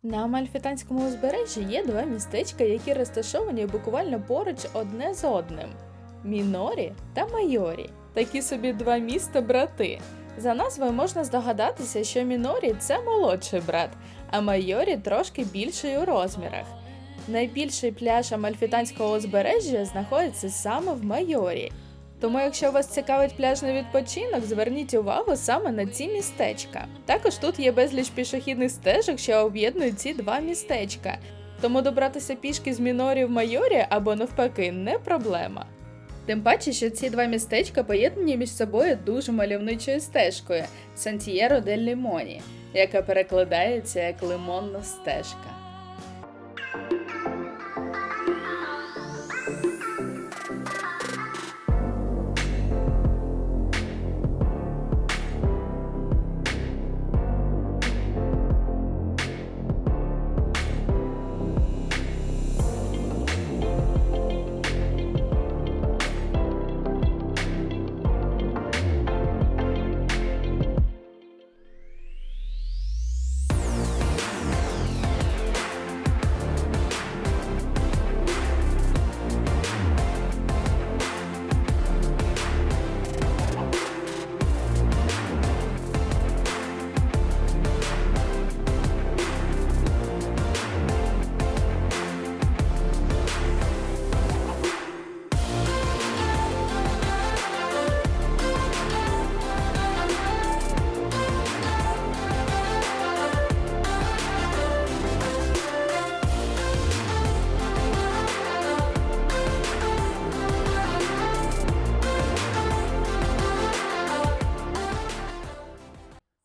На Амальфітанському узбережжі є два містечка, які розташовані буквально поруч одне з одним – Мінорі та Майорі. Такі собі два міста-брати. За назвою можна здогадатися, що Мінорі – це молодший брат, а Майорі трошки більший у розмірах. Найбільший пляж Амальфітанського узбережжя знаходиться саме в Майорі. Тому якщо вас цікавить пляжний відпочинок, зверніть увагу саме на ці містечка. Також тут є безліч пішохідних стежок, що об'єднують ці два містечка. Тому добратися пішки з Мінорі в Майорі або навпаки не проблема. Тим паче, що ці два містечка поєднані між собою дуже мальовничою стежкою – Сантьєро дель Лімоні, яка перекладається як «лимонна стежка».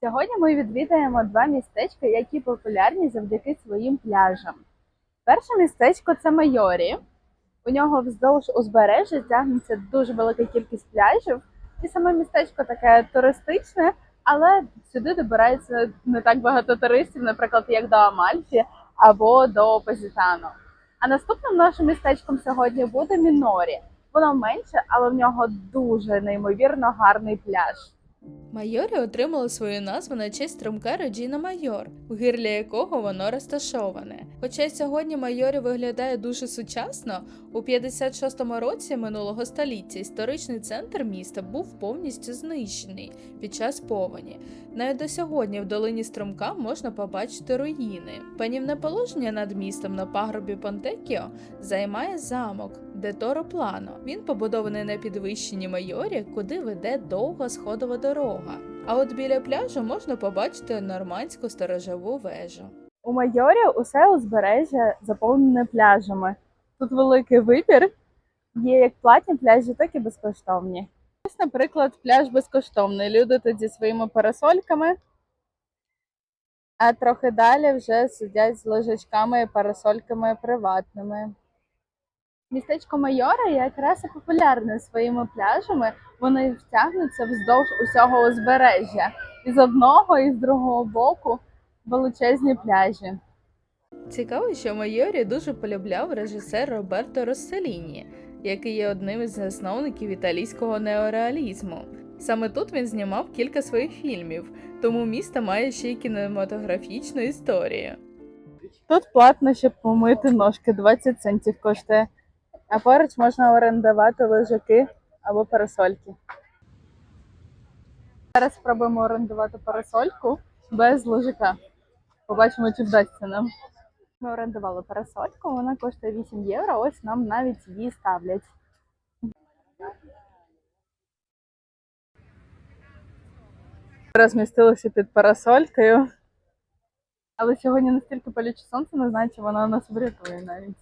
Сьогодні ми відвідаємо два містечка, які популярні завдяки своїм пляжам. Перше містечко – це Майорі. У нього вздовж узбережжя тягнеться дуже велика кількість пляжів. І саме містечко таке туристичне, але сюди добирається не так багато туристів, наприклад, як до Амальфі або до Позитано. А наступним нашим містечком сьогодні буде Мінорі. Воно менше, але в нього дуже неймовірно гарний пляж. Майорі отримало свою назву на честь струмка Реджіна Майор, у гирлі якого воно розташоване. Хоча сьогодні Майорі виглядає дуже сучасно, у 56-му році минулого століття історичний центр міста був повністю знищений під час повені. Навіть до сьогодні в долині струмка можна побачити руїни. Панівне положення над містом на пагорбі Понтекіо займає замок де Торо Плано. Він побудований на підвищенні Майорі, куди веде довга сходова дорога. А от біля пляжу можна побачити нормандську сторожову вежу. У Майорі усе узбережжя заповнене пляжами. Тут великий вибір. Є як платні пляжі, так і безкоштовні. Ось, наприклад, пляж безкоштовний. Люди тут зі своїми парасольками, а трохи далі вже сидять з лежачками і парасольками приватними. Містечко Майора якраз і популярне своїми пляжами. Вони втягнуться вздовж усього узбережжя. І з одного, і з другого боку величезні пляжі. Цікаво, що Майорі дуже полюбляв режисер Роберто Росселіні, який є одним із засновників італійського неореалізму. Саме тут він знімав кілька своїх фільмів, тому місто має ще й кінематографічну історію. Тут платно, щоб помити ножки, 20 центів коштує. А поруч можна орендувати лежаки або парасольки. Зараз спробуємо орендувати парасольку без лежака. Побачимо, чи вдасться нам. Ми орендували парасольку, вона коштує 8 євро, ось нам навіть її ставлять. Розмістилися під парасолькою. Але сьогодні настільки палюче сонце, не знаю, чи вона нас врятує навіть.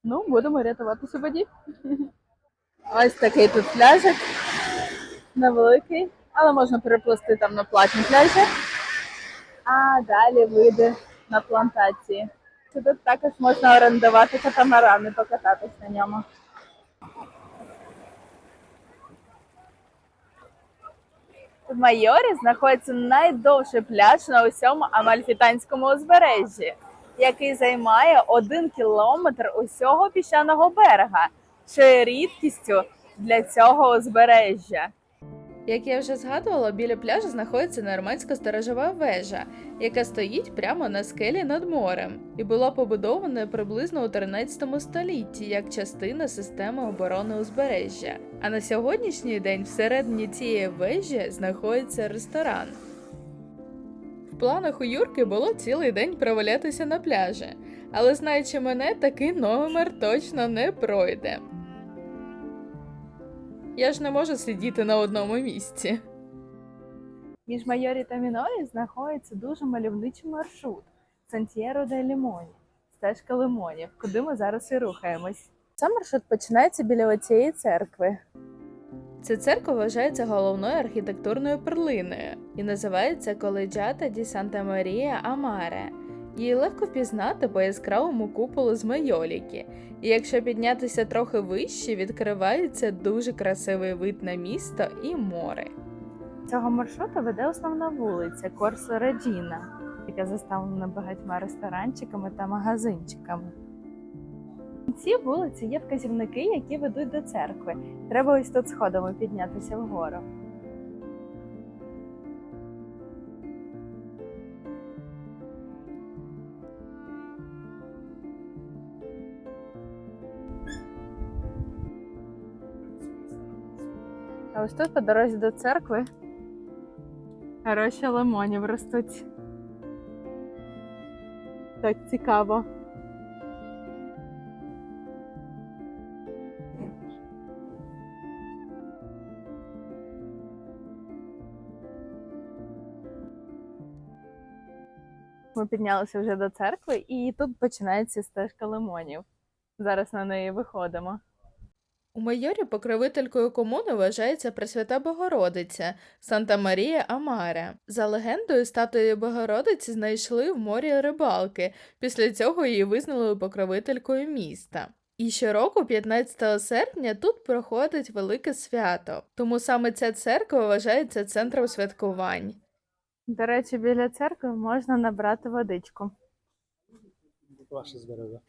Ну, будемо рятуватися в воді. Ось такий тут пляжик. Невеликий, але можна переплисти там на платні пляжі. А далі вийде на плантації. Тут також можна орендувати катамаран і покататись на ньому. В Майорі знаходиться найдовший пляж на усьому Амальфітанському узбережжі, який займає 1 кілометр усього піщаного берега, що є рідкістю для цього узбережжя. Як я вже згадувала, біля пляжу знаходиться нормандська сторожова вежа, яка стоїть прямо на скелі над морем, і була побудована приблизно у 13 столітті як частина системи оборони узбережжя. А на сьогоднішній день всередині цієї вежі знаходиться ресторан. В планах у Юрки було цілий день провалятися на пляжі, але знаючи мене, такий номер точно не пройде. Я ж не можу сидіти на одному місці. Між Майорі та Мінорі знаходиться дуже мальовничий маршрут Сантьєро де Лімоні, стежка лимонів, куди ми зараз і рухаємось. Сам маршрут починається біля цієї церкви. Ця церква вважається головною архітектурною перлиною і називається Коледжата ді Санта Марія а Маре. Її легко впізнати по яскравому куполу з майоліки, і якщо піднятися трохи вище, відкривається дуже красивий вид на місто і море. Цього маршруту веде основна вулиця Корсо Реджіна, яка заставлена багатьма ресторанчиками та магазинчиками. На цій вулиці є вказівники, які ведуть до церкви. Треба ось тут сходами піднятися вгору. А ось тут по дорозі до церкви роща лимонів ростуть. Так цікаво. Ми піднялися вже до церкви, і тут починається стежка лимонів. Зараз на неї виходимо. У Майорі покровителькою комуни вважається Пресвята Богородиця Санта Марія а Маре. За легендою, статую Богородиці знайшли в морі рибалки, після цього її визнали покровителькою міста. І щороку, 15 серпня, тут проходить велике свято, тому саме ця церква вважається центром святкувань. До речі, біля церкви можна набрати водичку. Ваше здоров'я.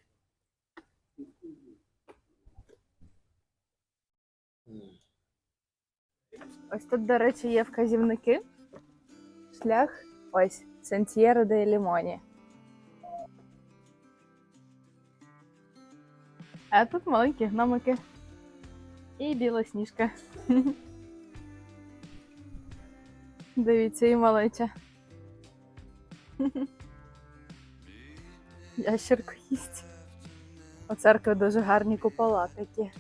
Ось тут, до речі, є вказівники. Шлях ось Сантьєро де Лімоні. А тут маленькі гномики. І білосніжка. Дивіться, і малеча. Ящерку їсть. У церкві дуже гарні купола такі.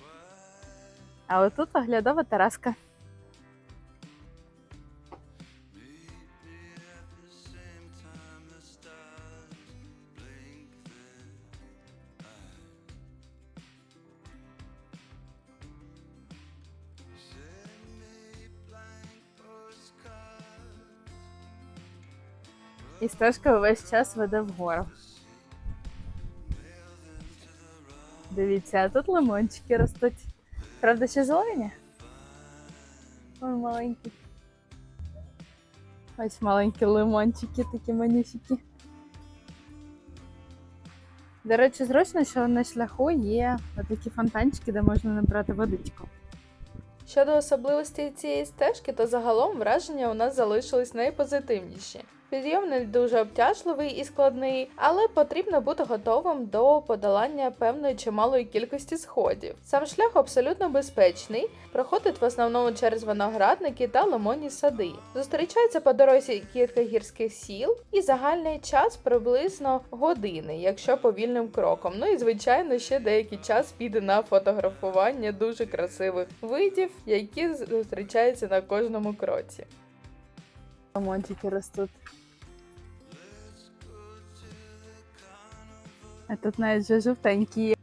А отут оглядова тераска. І стежка весь час веде вгору. Дивіться, а тут лимончики ростуть. Правда, ще зелені? Ой, маленькі. Ось маленькі лимончики, такі манюсики. До речі, зручно, що на шляху є такі фонтанчики, де можна набрати водичку. Щодо особливостей цієї стежки, то загалом враження у нас залишились найпозитивніші. Підйом не дуже обтяжливий і складний, але потрібно бути готовим до подолання певної чималої кількості сходів. Сам шлях абсолютно безпечний, проходить в основному через виноградники та лимонні сади. Зустрічається по дорозі кілька гірських сіл і загальний час приблизно години, якщо повільним кроком. Ну і звичайно ще деякий час піде на фотографування дуже красивих видів, які зустрічаються на кожному кроці. Лимончики ростуть. А тут навіть вже жовтенькі є.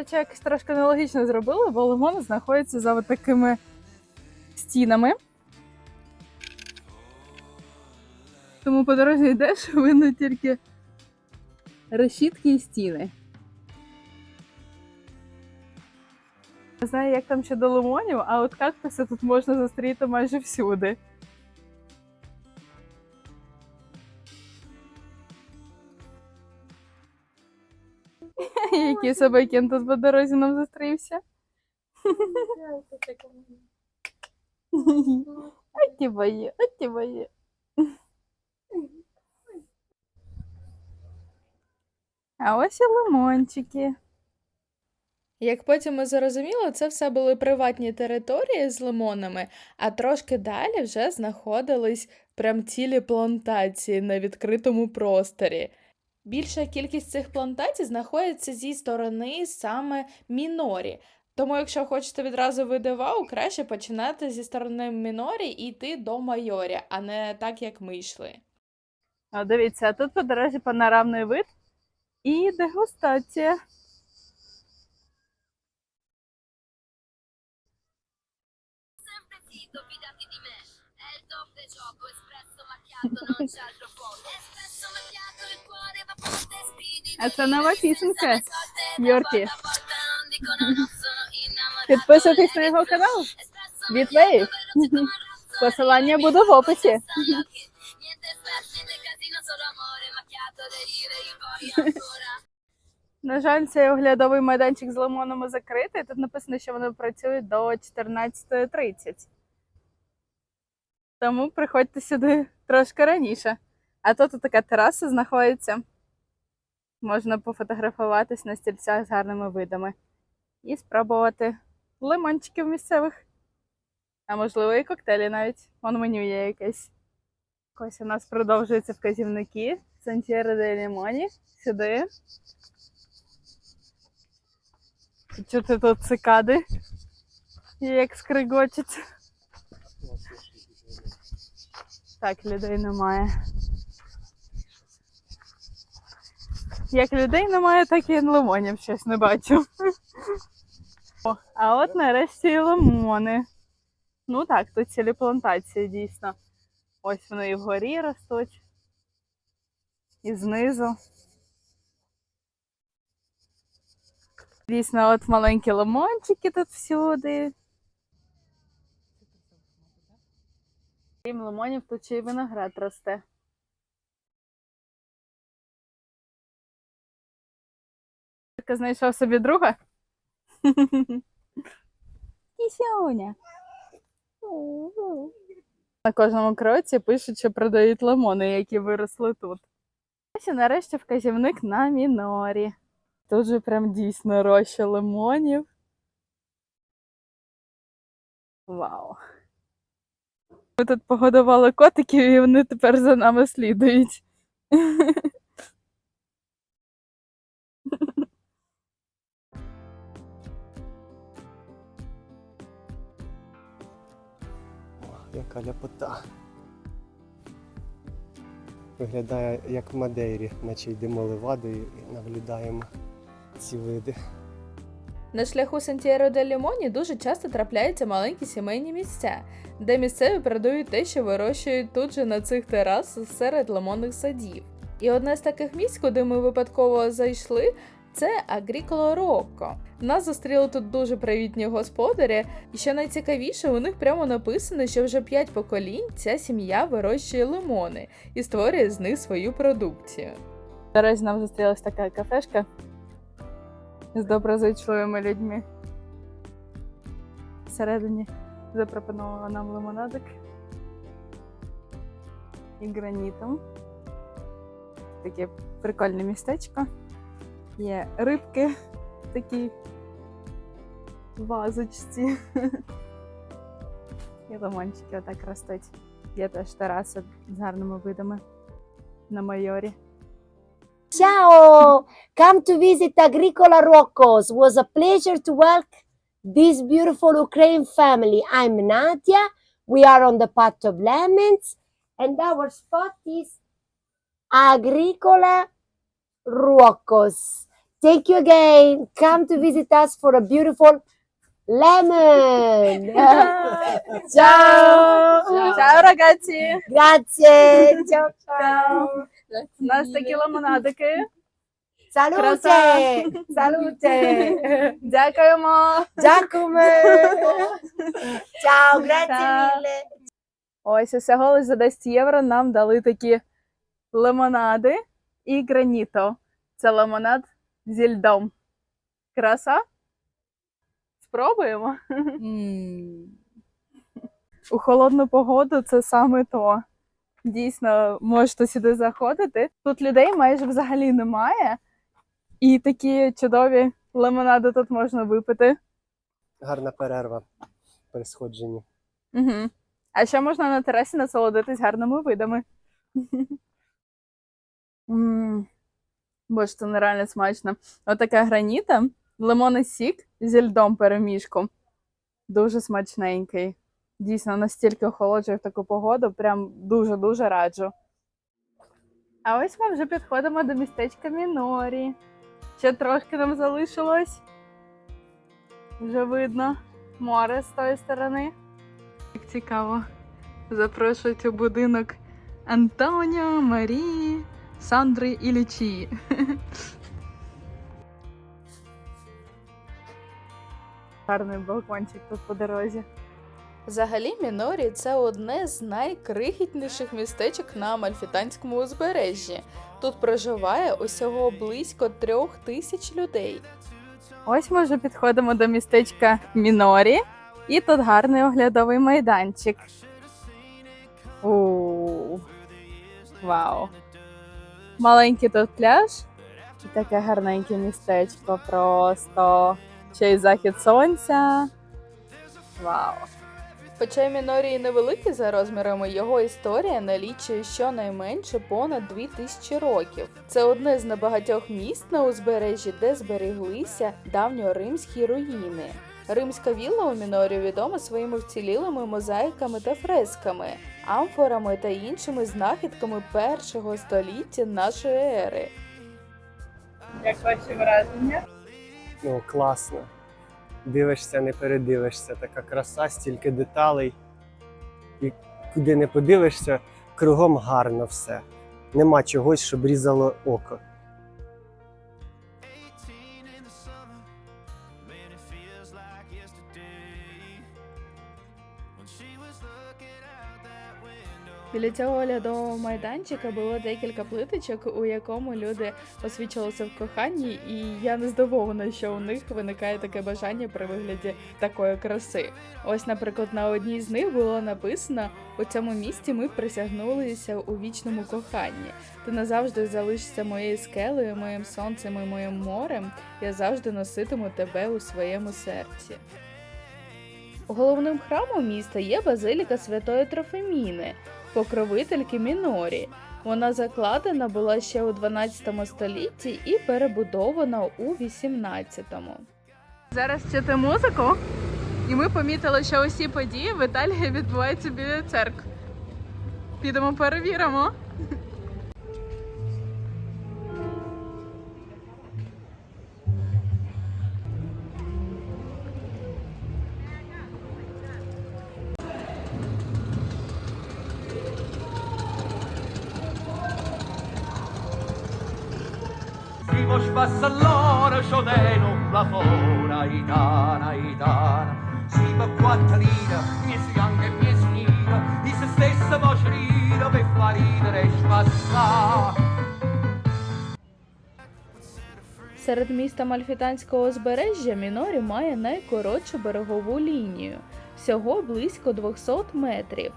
Це якось трошки нелогічно зробили, бо лимон знаходиться за такими стінами. Тому по дорозі йдеш, видно тільки решітки і стіни. Не знаю, як там щодо лимонів, а от кактуси тут можна зустріти майже всюди. Який собакін тут по дорозі нам зустрівся. Оті мої, оті мої. А ось і лимончики. Як потім ми зрозуміли, це все були приватні території з лимонами, а трошки далі вже знаходились прям цілі плантації на відкритому просторі. Більша кількість цих плантацій знаходиться зі сторони саме Мінорі. Тому, якщо хочете відразу види вау, краще починати зі сторони Мінорі і йти до Майорі, а не так, як ми йшли. О, дивіться, а тут по дорозі панорамний вид і дегустація. Fidati di me, è il top del gioco, espresso macchiato, non c'è altro fuoco. Espresso macchiato, il cuore va forte, spidi. А це нова пісенька Йоркі. Volta non dicono no, sono innamorato. Підписуйтесь на його канал. Від Вейв. Посилання буде в описі. Niente stress, niente casino, solo amore macchiato, derive, io voglio ancora. На жаль, цей оглядовий майданчик з лимонами закритий. Тут написано, що вони працюють до 14:30. Тому приходьте сюди трошки раніше. А тут така тераса знаходиться. Можна пофотографуватись на стільцях з гарними видами. І спробувати лимончиків місцевих. А можливо і коктейлі навіть. Вон меню є якесь. Ось у нас продовжуються вказівники. Сантьєро де Лімоні. Сюди. Чути тут цикади, як скригочуть. Так, людей немає. Як людей немає, так і лимонів щось не бачу. О, а от нарешті і лимони. Ну так, тут цілі плантації дійсно. Ось вони і вгорі ростуть, і знизу. Дійсно, от маленькі лимончики тут всюди. Крім лимонів, тут ще й виноград росте. Ти знайшов собі друга? Кісюня. На кожному кроці пишуть, що продають лимони, які виросли тут. Ось і нарешті вказівник на Мінорі. Тут же прям дійсно роща лимонів. Вау. Ми тут погодували котиків і вони тепер за нами слідують. Яка ляпота. Виглядає як в Мадейрі, наче йдемо левадою і наблюдаємо ці види. На шляху Сантьєро де Лімоні дуже часто трапляються маленькі сімейні місця, де місцеві продають те, що вирощують тут же на цих терасах серед лимонних садів. І одне з таких місць, куди ми випадково зайшли, це Агріколо Рокко. Нас зустріли тут дуже привітні господарі, і що найцікавіше, у них прямо написано, що вже 5 поколінь ця сім'я вирощує лимони і створює з них свою продукцію. Зараз нам зустрілась така кафешка з доброзичливими людьми. Всередині запропонувала нам лимонадик і гранітом. Таке прикольне містечко. Є рибки в такій вазочці. І лимончики отак ростуть. Є теж тераса з гарними видами на Майорі. Ciao! Come to visit Agricola Roccos. Was a pleasure to welcome this beautiful Ukraine family. I'm Nadia. We are on the path of lemons, and our spot is Agricola Roccos. Thank you again. Come to visit us for a beautiful lemon. Ciao! Чао, рагazzi! Grazie! Ciao ciao! У нас такі лимонадики. Salute! Salute! Дякуємо! Giacomo! Ciao, grazie Ciao. mille! Ось усього лише за 10 євро нам дали такі лимонади і граніто. Це лимонад зі льдом. Краса. Спробуємо. У холодну погоду це саме то. Дійсно, можете сюди заходити. Тут людей майже взагалі немає. І такі чудові лимонади тут можна випити. Гарна перерва при сходженні. Угу. А ще можна на терасі насолодитись гарними видами. Боже, це нереально смачно. Отака граніта, лимонний сік зі льдом перемішку. Дуже смачненький. Дійсно, настільки охолоджує в таку погоду, прям дуже-дуже раджу. А ось ми вже підходимо до містечка Мінорі. Ще трошки нам залишилось. Вже видно море з тої сторони. Як цікаво. Запрошують у будинок Антоніо, Марії, Сандри і Лючії. Гарний балкончик тут по дорозі. Взагалі, Мінорі – це одне з найкрихітніших містечок на Амальфітанському узбережжі. Тут проживає усього близько 3000 людей. Ось ми вже підходимо до містечка Мінорі. І тут гарний оглядовий майданчик. Вау! Маленький тут пляж. І таке гарненьке містечко просто. Ще й захід сонця. Вау! Хоча Мінорі і невеликий за розмірами, його історія налічує щонайменше понад 2000 років. Це одне з небагатьох міст на узбережжі, де збереглися давньоримські руїни. Римська вілла у Мінорі відома своїми вцілілими мозаїками та фресками, амфорами та іншими знахідками першого століття нашої ери. Як ваші враження? Ну, класно. Дивишся, не передивишся. Така краса, стільки деталей. І куди не подивишся, кругом гарно все. Нема чогось, щоб різало око. Біля цього оглядового майданчика було декілька плиточок, у якому люди освічувалися в коханні, і я не здивована, що у них виникає таке бажання при вигляді такої краси. Ось, наприклад, на одній з них було написано: «У цьому місті ми присягнулися у вічному коханні. Ти назавжди залишишся моєю скелею, моїм сонцем і моїм морем. Я завжди носитиму тебе у своєму серці». Головним храмом міста є базиліка Святої Трофиміни, покровительки Мінорі. Вона закладена була ще у 12 столітті і перебудована у 18-му. Зараз чути музику, і ми помітили, що усі події в Італії відбуваються біля церкви. Підемо перевіримо. Si vos passa l'ora sciodeno, la fora itana, itana. Si va quanta lira, mie fianche e mie snira, di se stessa voce rida, per fa ridere e spassa. Серед міст Амальфітанського узбережжя Мінорі має найкоротшу берегову лінію – всього близько 200 метрів.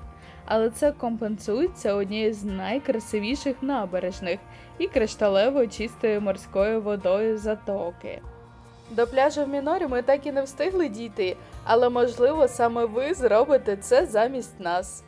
Але це компенсується однією з найкрасивіших набережних і кришталево чистою морською водою затоки. До пляжу в Мінорі ми так і не встигли дійти, але можливо саме ви зробите це замість нас.